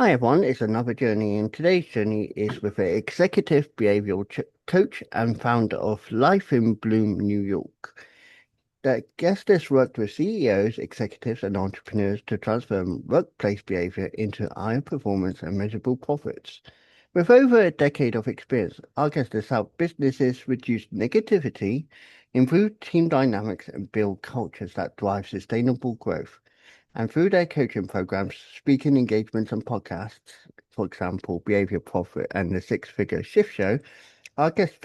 Hi everyone, it's another journey, and today's journey is with an executive behavioral coach and founder of Life in Bloom, New York. The guest has worked with CEOs, executives, and entrepreneurs to transform workplace behavior into higher performance and measurable profits. With over a decade of experience, our guest has helped businesses reduce negativity, improve team dynamics, and build cultures that drive sustainable growth. And through their coaching programs, speaking engagements, and podcasts, for example, Behavior Profit and the Six Figure Shift Show, our guest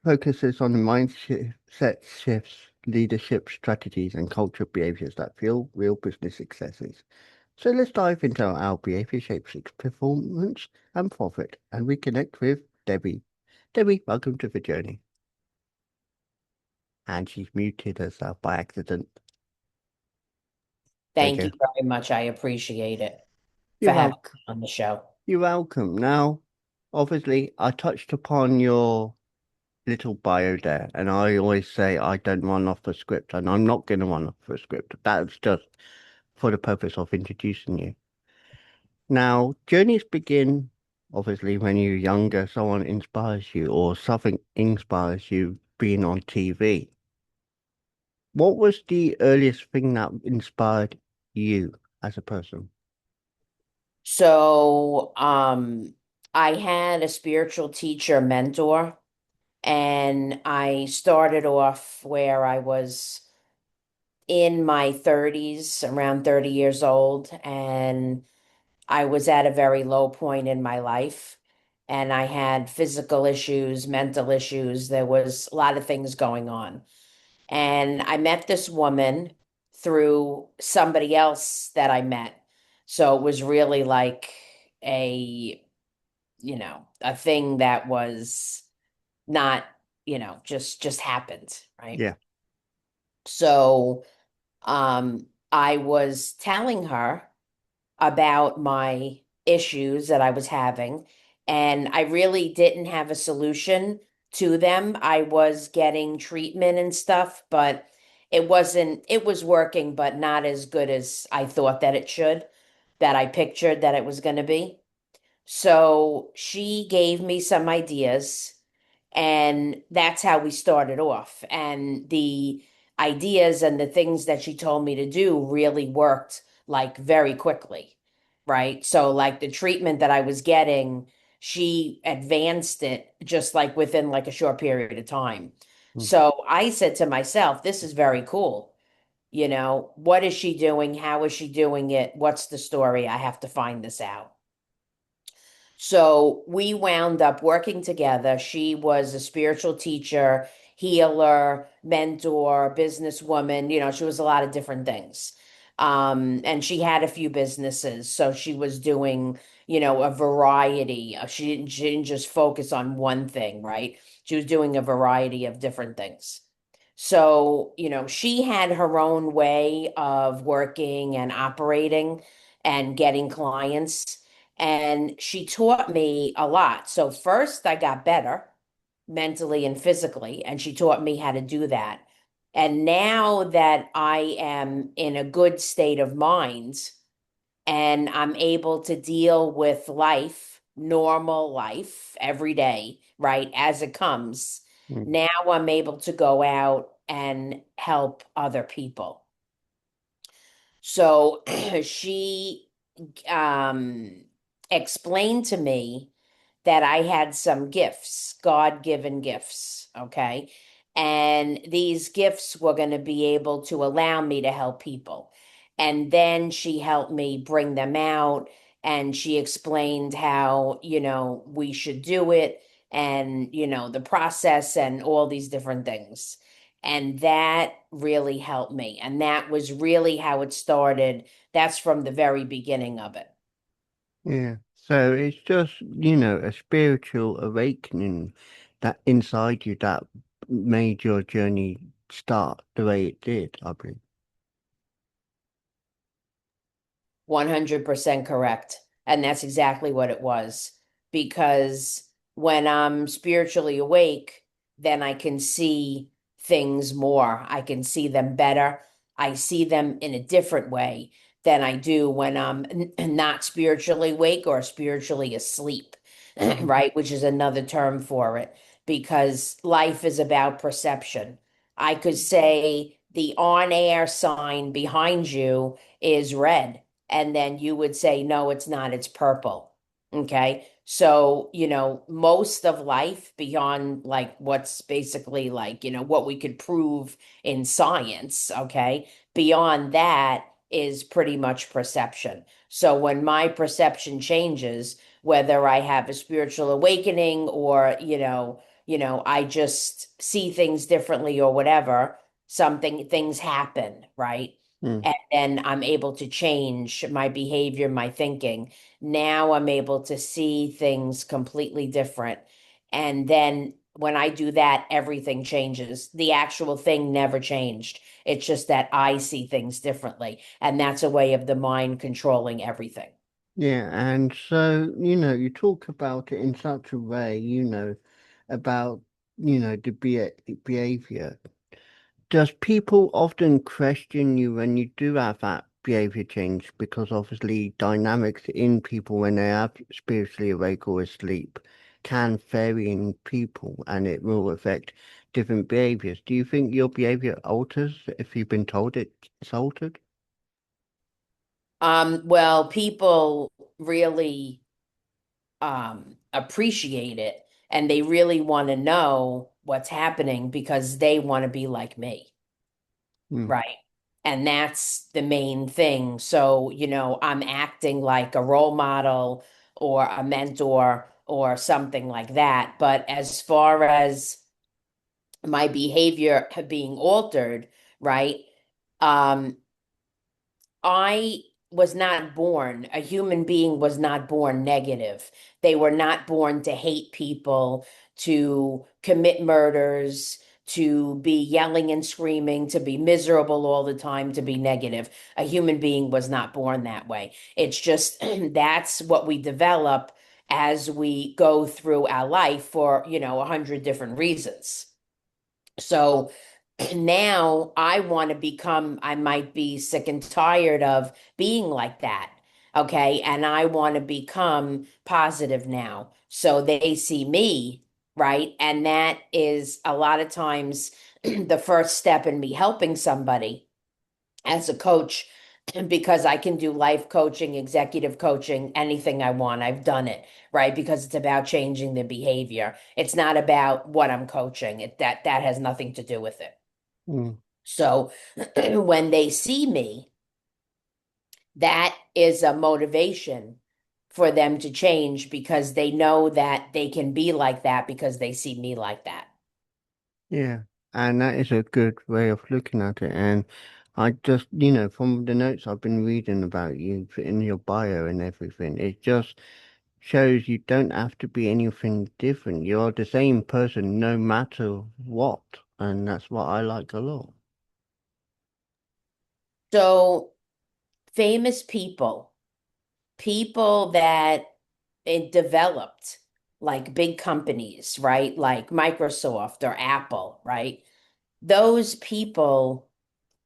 focuses on the mindset shifts, leadership strategies, and culture behaviors that fuel real business successes. So let's dive into how behavior shapes its performance and profit and reconnect with Debbie. Debbie, welcome to the journey. And she's muted herself by accident. Thank you very much. I appreciate it for You're having welcome. me on the show. You're welcome. Now, obviously, I touched upon your little bio there, and I always say I don't run off the script, and I'm not going to run off the script. That's just for the purpose of introducing you. Now, journeys begin, obviously, when you're younger, someone inspires you, or something inspires you being on TV. What was the earliest thing that inspired you as a person? So, I had a spiritual teacher mentor, and I started off where I was in my 30s, around 30 years old, and I was at a very low point in my life. And I had physical issues, mental issues. There was a lot of things going on. And I met this woman through somebody else that I met. So it was really like a, a thing that was not, just happened, right? Yeah. So I was telling her about my issues that I was having, and I really didn't have a solution to them. I was getting treatment and stuff, but it was working, but not as good as I thought that it should, that I pictured that it was going to be. So she gave me some ideas, and that's how we started off. And the ideas and the things that she told me to do really worked like very quickly, right? So, like the treatment that I was getting, she advanced it just like within like a short period of time. Mm. So I said to myself, this is very cool. What is she doing? How is she doing it? What's the story? I have to find this out. So we wound up working together. She was a spiritual teacher, healer, mentor, businesswoman. She was a lot of different things. And she had a few businesses. So she was doing, a variety. She didn't just focus on one thing, right? She was doing a variety of different things. So, she had her own way of working and operating and getting clients, and she taught me a lot. So first I got better mentally and physically, and she taught me how to do that. And now that I am in a good state of mind and I'm able to deal with life, normal life every day, right, as it comes, Mm. now I'm able to go out and help other people. So she um, explained to me that I had some gifts, God-given gifts, okay? And these gifts were going to be able to allow me to help people. And then she helped me bring them out and she explained how, we should do it and, the process and all these different things. And that really helped me. And that was really how it started. That's from the very beginning of it. Yeah. So it's just, a spiritual awakening that inside you that made your journey start the way it did, I believe. 100% correct. And that's exactly what it was. Because when I'm spiritually awake, then I can see things more. I can see them better. I see them in a different way than I do when I'm not spiritually awake or spiritually asleep, Mhm. right? Which is another term for it, because life is about perception. I could say the on air sign behind you is red, and then you would say, no, it's not, it's purple. Okay. So, most of life beyond like what's basically like, what we could prove in science, okay, beyond that is pretty much perception. So when my perception changes, whether I have a spiritual awakening or, I just see things differently or whatever, things happen, right? Mm. And then I'm able to change my behavior, my thinking. Now I'm able to see things completely different. And then when I do that, everything changes. The actual thing never changed. It's just that I see things differently. And that's a way of the mind controlling everything. Yeah, and so, you talk about it in such a way, about, the behavior. Does people often question you when you do have that behavior change? Because obviously dynamics in people when they are spiritually awake or asleep can vary in people and it will affect different behaviors. Do you think your behavior alters if you've been told it's altered? Well, people really appreciate it, and they really want to know what's happening because they want to be like me. Mm, Right. And that's the main thing. So, I'm acting like a role model or a mentor or something like that. But as far as my behavior being altered, right? Um, I was not born, a human being was not born negative. They were not born to hate people, to commit murders, to be yelling and screaming, to be miserable all the time, to be negative. A human being was not born that way. It's just that's what we develop as we go through our life for, 100 different reasons. So now I want to become, I might be sick and tired of being like that. Okay. And I want to become positive now. So they see me, right? And that is a lot of times the first step in me helping somebody as a coach, because I can do life coaching, executive coaching, anything I want. I've done it, right? Because it's about changing the behavior. It's not about what I'm coaching. That has nothing to do with it. mm. So when they see me, that is a motivation for them to change because they know that they can be like that because they see me like that. Yeah, and that is a good way of looking at it. And I just, from the notes I've been reading about you in your bio and everything, it just shows you don't have to be anything different. You're the same person no matter what. And that's what I like a lot. So famous people that it developed like big companies, right? Like Microsoft or Apple, right? Those people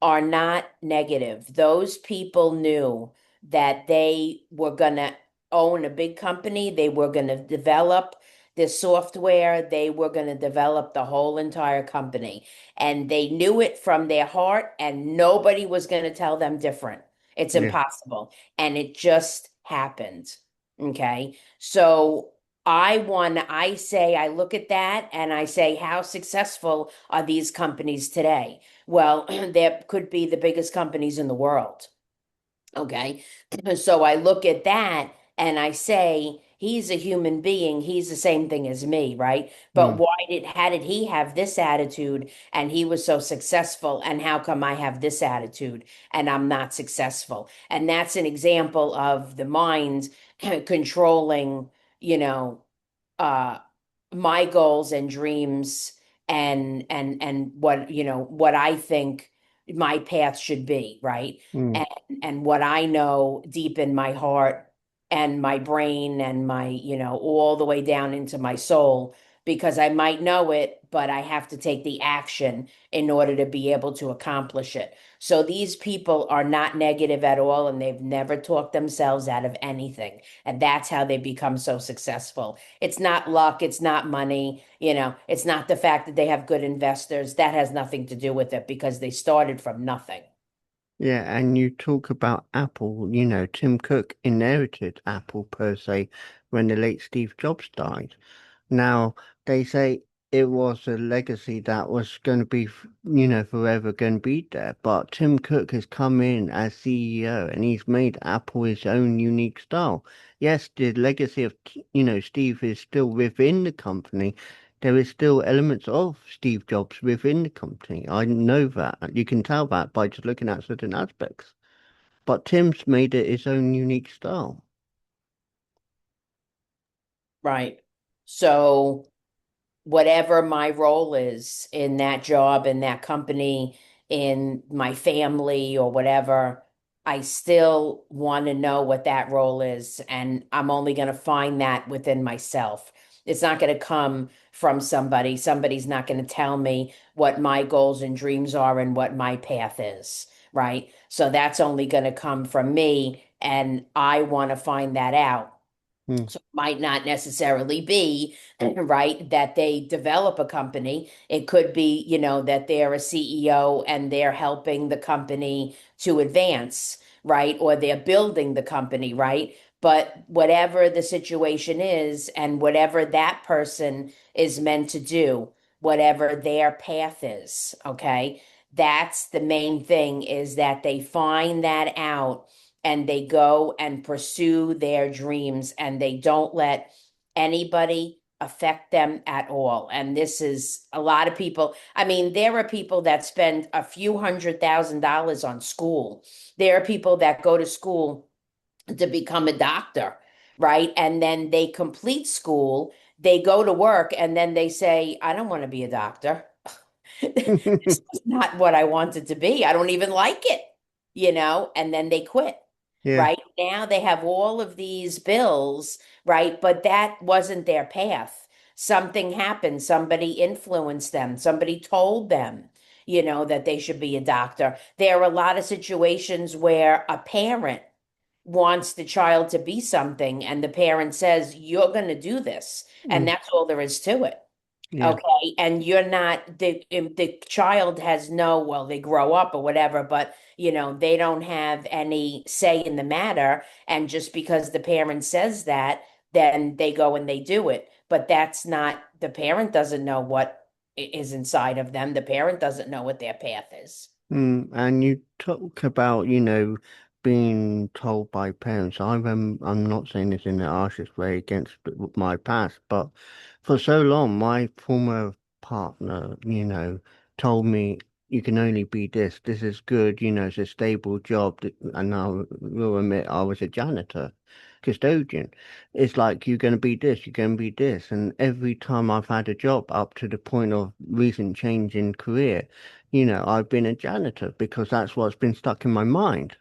are not negative. Those people knew that they were going to own a big company. They were going to develop this software. They were going to develop the whole entire company. And they knew it from their heart, and nobody was going to tell them different. It's Yeah. impossible. And it just happened. Okay. So I say, I look at that and I say, how successful are these companies today? Well, there could be the biggest companies in the world. Okay. So I look at that and I say he's a human being, he's the same thing as me, right? But Mm. how did he have this attitude and he was so successful? And how come I have this attitude and I'm not successful? And that's an example of the mind controlling, you know, uh my goals and dreams and what what I think my path should be, right? Mm. And what I know deep in my heart and my brain and my all the way down into my soul, because I might know it, but I have to take the action in order to be able to accomplish it. So these people are not negative at all, and they've never talked themselves out of anything, and that's how they become so successful. It's not luck, it's not money, it's not the fact that they have good investors. That has nothing to do with it because they started from nothing. Yeah, and you talk about Apple, Tim Cook inherited Apple per se when the late Steve Jobs died. Now, they say it was a legacy that was going to be, forever going to be there. But Tim Cook has come in as CEO and he's made Apple his own unique style. Yes, the legacy of, Steve is still within the company. There is still elements of Steve Jobs within the company. I know that. You can tell that by just looking at certain aspects. But Tim's made it his own unique style. Right. So whatever my role is in that job, in that company, in my family or whatever, I still want to know what that role is. And I'm only going to find that within myself. It's not going to come from somebody. Somebody's not going to tell me what my goals and dreams are and what my path is, right? So that's only going to come from me. And I want to find that out. Hmm. So it might not necessarily be right that they develop a company. It could be, that they're a CEO and they're helping the company to advance, right? Or they're building the company, right? But whatever the situation is and whatever that person is meant to do, whatever their path is, okay? That's the main thing, is that they find that out and they go and pursue their dreams and they don't let anybody affect them at all. And this is a lot of people. I mean, there are people that spend a few $100,000 on school. There are people that go to school to become a doctor, right? And then they complete school, they go to work, and then they say, I don't want to be a doctor. This is not what I wanted to be. I don't even like it, and then they quit. Yeah. Right now, they have all of these bills, right? But that wasn't their path. Something happened. Somebody influenced them. Somebody told them, that they should be a doctor. There are a lot of situations where a parent wants the child to be something, and the parent says, You're going to do this. And Mm. that's all there is to it. Yeah. Okay, and you're not the child has no, well, they grow up or whatever, but they don't have any say in the matter. And just because the parent says that, then they go and they do it. But that's not, the parent doesn't know what is inside of them. The parent doesn't know what their path is. And you talk about, being told by parents. I'm not saying this in the harshest way against my past, but for so long, my former partner, told me you can only be this. This is good, it's a stable job. And I will admit I was a janitor, custodian. It's like you're going to be this, you're going to be this. And every time I've had a job up to the point of recent change in career, I've been a janitor because that's what's been stuck in my mind.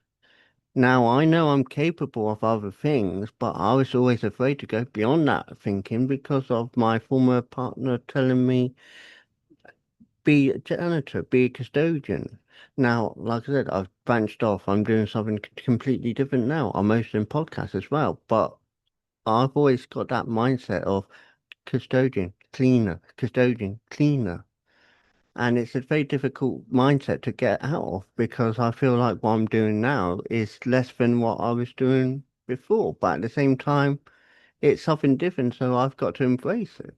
Now I know I'm capable of other things, but I was always afraid to go beyond that thinking because of my former partner telling me, be a janitor, be a custodian. Now, like I said, I've branched off. I'm doing something completely different now. I'm hosting podcasts as well, but I've always got that mindset of custodian, cleaner, custodian, cleaner. And it's a very difficult mindset to get out of because I feel like what I'm doing now is less than what I was doing before. But at the same time, it's something different, so I've got to embrace it.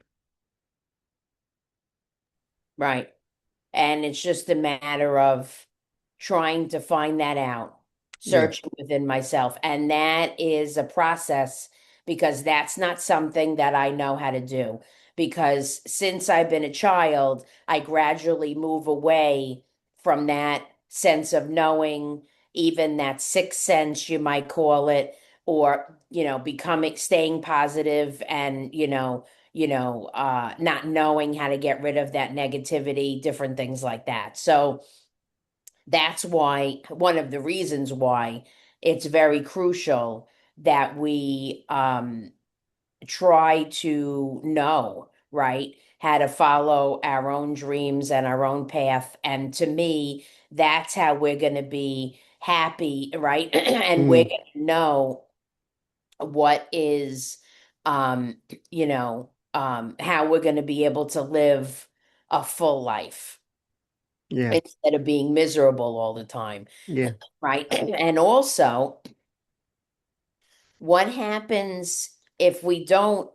Right. And it's just a matter of trying to find that out. Yeah. searching within myself. And that is a process because that's not something that I know how to do. Because since I've been a child, I gradually move away from that sense of knowing, even that sixth sense, you might call it, or, becoming, staying positive and, not knowing how to get rid of that negativity, different things like that. So, that's why, one of the reasons why it's very crucial that we try to know, right, how to follow our own dreams and our own path. And to me, that's how we're going to be happy, right? And we're Mm. going to know what is, um, how we're going to be able to live a full life Yeah. instead of being miserable all the time. Yeah. Right. And also, what happens if we don't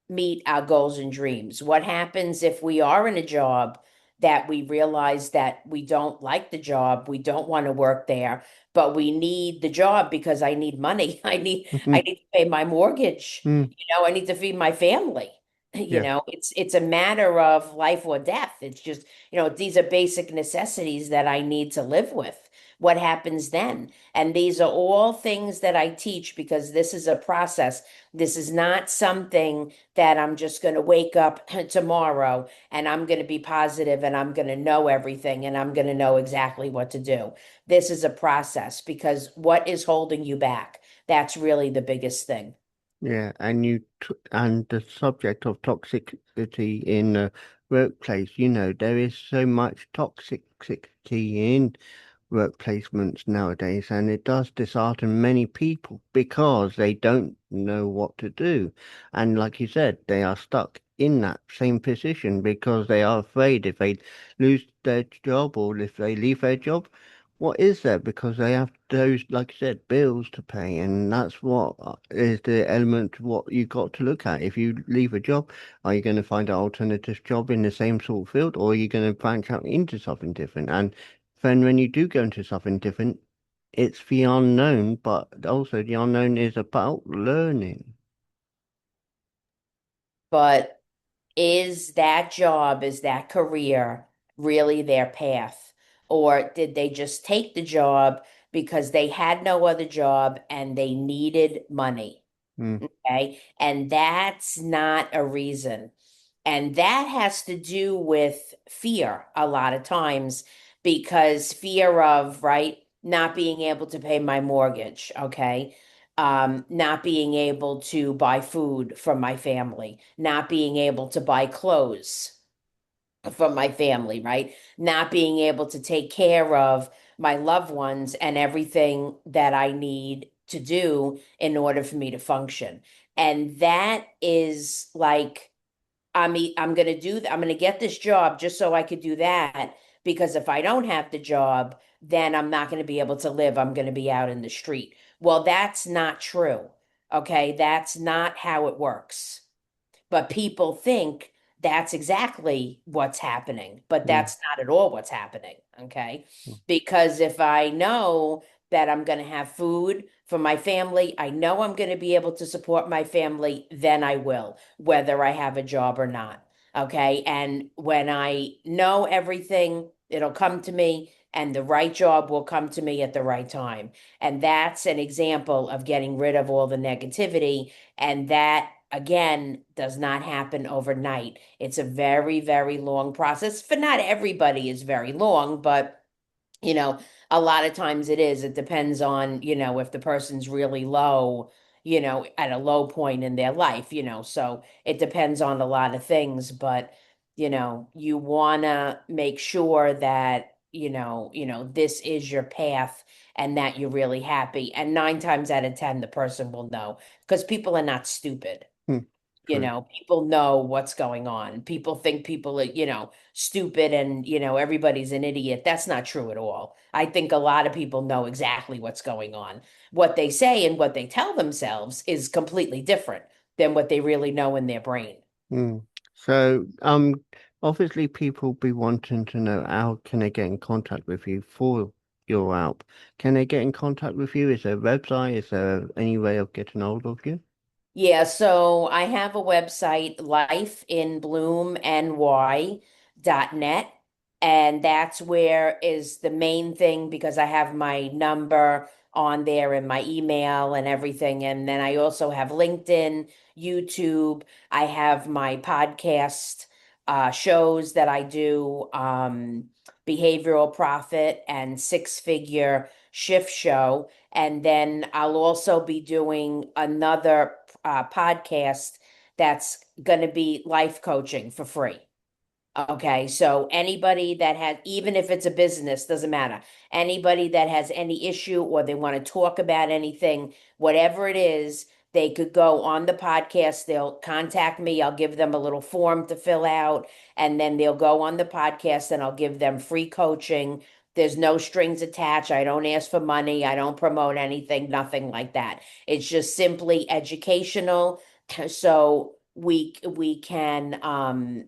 meet our goals and dreams? What happens if we are in a job that we realize that we don't like the job, we don't want to work there, but we need the job because I need money. I need to pay my mortgage. Mm. I need to feed my family. Yeah. It's a matter of life or death. It's just, these are basic necessities that I need to live with. What happens then? And these are all things that I teach because this is a process. This is not something that I'm just going to wake up tomorrow and I'm going to be positive and I'm going to know everything and I'm going to know exactly what to do. This is a process because what is holding you back? That's really the biggest thing. Yeah. And and the subject of toxicity in the workplace, there is so much toxicity in work placements nowadays, and it does dishearten many people because they don't know what to do. And like you said, they are stuck in that same position because they are afraid if they lose their job or if they leave their job, what is there? Because they have those, like you said, bills to pay, and that's what is the element what you got to look at. If you leave a job, are you going to find an alternative job in the same sort of field, or are you going to branch out into something different? And then when you do go into something different, it's the unknown, but also the unknown is about learning. But is that career really their path? Or did they just take the job because they had no other job and they needed money? Mm, Okay. And that's not a reason. And that has to do with fear a lot of times because fear of, right, not being able to pay my mortgage, okay? Not being able to buy food for my family, not being able to buy clothes from my family, right? Not being able to take care of my loved ones and everything that I need to do in order for me to function. And that is like, I'm going to do that. I'm going to get this job just so I could do that. Because if I don't have the job, then I'm not going to be able to live. I'm going to be out in the street. Well, that's not true. Okay. That's not how it works. But people think that's exactly what's happening, but mm, that's not at all what's happening. Okay. mm, Because if I know that I'm going to have food for my family, I know I'm going to be able to support my family, then I will, whether I have a job or not. Okay. And when I know everything, it'll come to me and the right job will come to me at the right time. And that's an example of getting rid of all the negativity. And that again does not happen overnight. It's a very, very long process. For not everybody is very long, but you know, a lot of times it is. It depends on, if the person's really low, at a low point in their life, so it depends on a lot of things, but you want to make sure that, this is your path and that you're really happy. And 9 times out of 10, the person will know because people are not stupid. mm. True. People know what's going on. People think people are, stupid and, everybody's an idiot. That's not true at all. I think a lot of people know exactly what's going on. What they say and what they tell themselves is completely different than what they really know in their brain. Mm. So, obviously people be wanting to know how can they get in contact with you for your help. Can they get in contact with you? Is there a website? Is there any way of getting hold of you? Yeah, so I have a website, lifeinbloomny.net, and that's where is the main thing because I have my number on there and my email and everything. And then I also have LinkedIn, YouTube. I have my podcast shows that I do, Behavioral Profit and Six Figure Shift Show. And then I'll also be doing another podcast that's going to be life coaching for free. Okay, so anybody that has, even if it's a business, doesn't matter. Anybody that has any issue or they want to talk about anything, whatever it is, they could go on the podcast. They'll contact me. I'll give them a little form to fill out, and then they'll go on the podcast and I'll give them free coaching. There's no strings attached. I don't ask for money. I don't promote anything, nothing like that. It's just simply educational. So we can um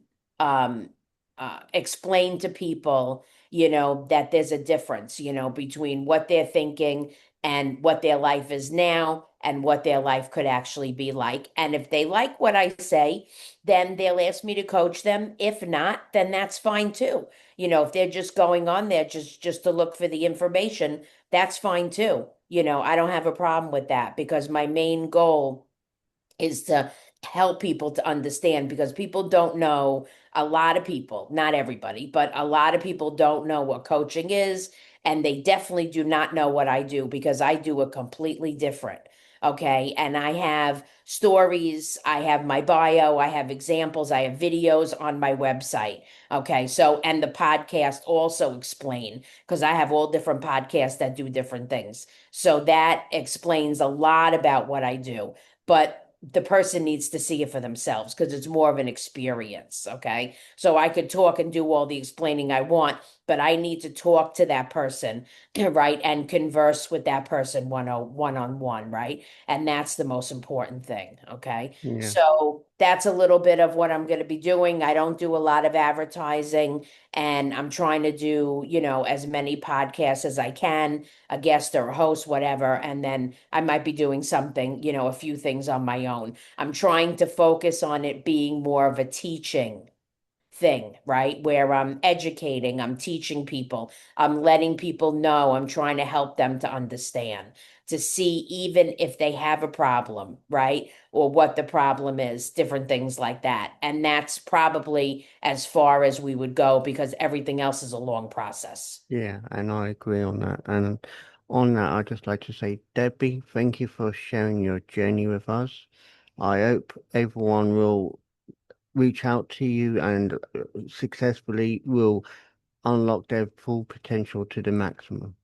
explain to people, that there's a difference, between what they're thinking and what their life is now and what their life could actually be like. And if they like what I say, then they'll ask me to coach them. If not, then that's fine too. If they're just going on there just to look for the information, that's fine too. I don't have a problem with that because my main goal is to help people to understand because people don't know, a lot of people, not everybody, but a lot of people don't know what coaching is. And they definitely do not know what I do because I do it completely different. Okay. And I have stories, I have my bio, I have examples, I have videos on my website. Okay. So, and the podcast also explain because I have all different podcasts that do different things. So that explains a lot about what I do. But the person needs to see it for themselves because it's more of an experience. Okay. So I could talk and do all the explaining I want, but I need to talk to that person, right? And converse with that person one on one, right? And that's the most important thing. Okay. Yeah. So that's a little bit of what I'm going to be doing. I don't do a lot of advertising and I'm trying to do, as many podcasts as I can, a guest or a host, whatever. And then I might be doing something, a few things on my own. I'm trying to focus on it being more of a teaching thing, right? Where I'm educating, I'm teaching people, I'm letting people know, I'm trying to help them to understand, to see even if they have a problem, right? Or what the problem is, different things like that. And that's probably as far as we would go because everything else is a long process. Yeah, and I agree on that. And on that, I'd just like to say, Debbie, thank you for sharing your journey with us. I hope everyone will reach out to you and successfully will unlock their full potential to the maximum.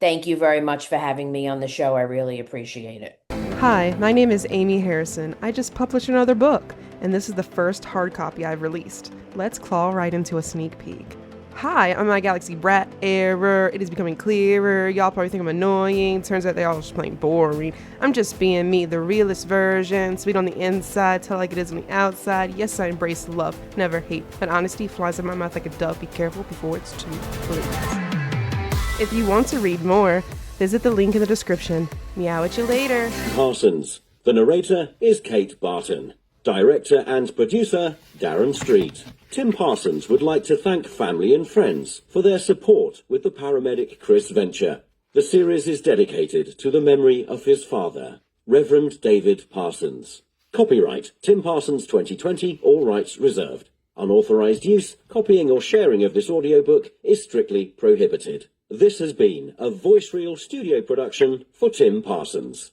Thank you very much for having me on the show. I really appreciate it. Hi, my name is Amy Harrison. I just published another book, and this is the first hard copy I've released. Let's claw right into a sneak peek. Hi, I'm my Galaxy Brat. Error. It is becoming clearer. Y'all probably think I'm annoying. Turns out they all just plain boring. I'm just being me, the realest version. Sweet on the inside, tell like it is on the outside. Yes, I embrace love, never hate. But honesty flies in my mouth like a dove. Be careful before it's too late. If you want to read more, visit the link in the description. Meow at you later. Parsons. The narrator is Kate Barton. Director and producer, Darren Street. Tim Parsons would like to thank family and friends for their support with the paramedic Chris venture. The series is dedicated to the memory of his father, Reverend David Parsons. Copyright Tim Parsons 2020, all rights reserved. Unauthorized use, copying or sharing of this audiobook is strictly prohibited. This has been a Voice Reel studio production for Tim Parsons.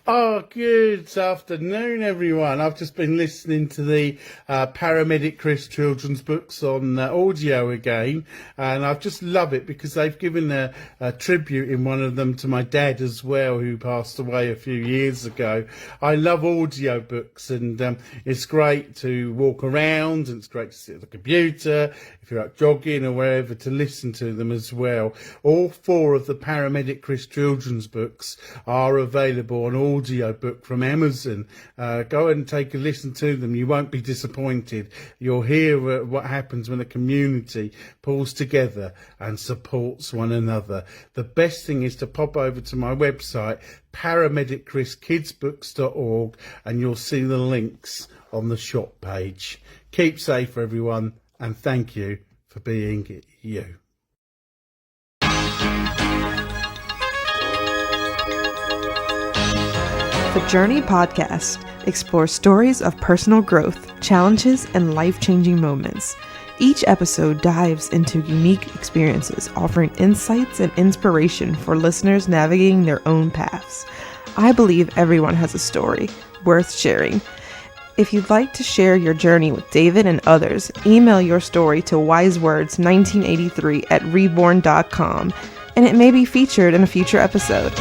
Oh, good afternoon, everyone. I've just been listening to the Paramedic Chris children's books on audio again, and I just love it because they've given a tribute in one of them to my dad as well, who passed away a few years ago. I love audio books, and it's great to walk around, and it's great to sit at the computer, if you're out jogging or wherever, to listen to them as well. All four of the Paramedic Chris children's books are available available on audiobook from Amazon. Go and take a listen to them. You won't be disappointed. You'll hear what happens when a community pulls together and supports one another. The best thing is to pop over to my website, paramedicchriskidsbooks.org, and you'll see the links on the shop page. Keep safe, everyone, and thank you for being you. The Journey podcast explores stories of personal growth, challenges, and life-changing moments. Each episode dives into unique experiences, offering insights and inspiration for listeners navigating their own paths. I believe everyone has a story worth sharing. If you'd like to share your journey with David and others, email your story to wisewords1983@reborn.com, and it may be featured in a future episode.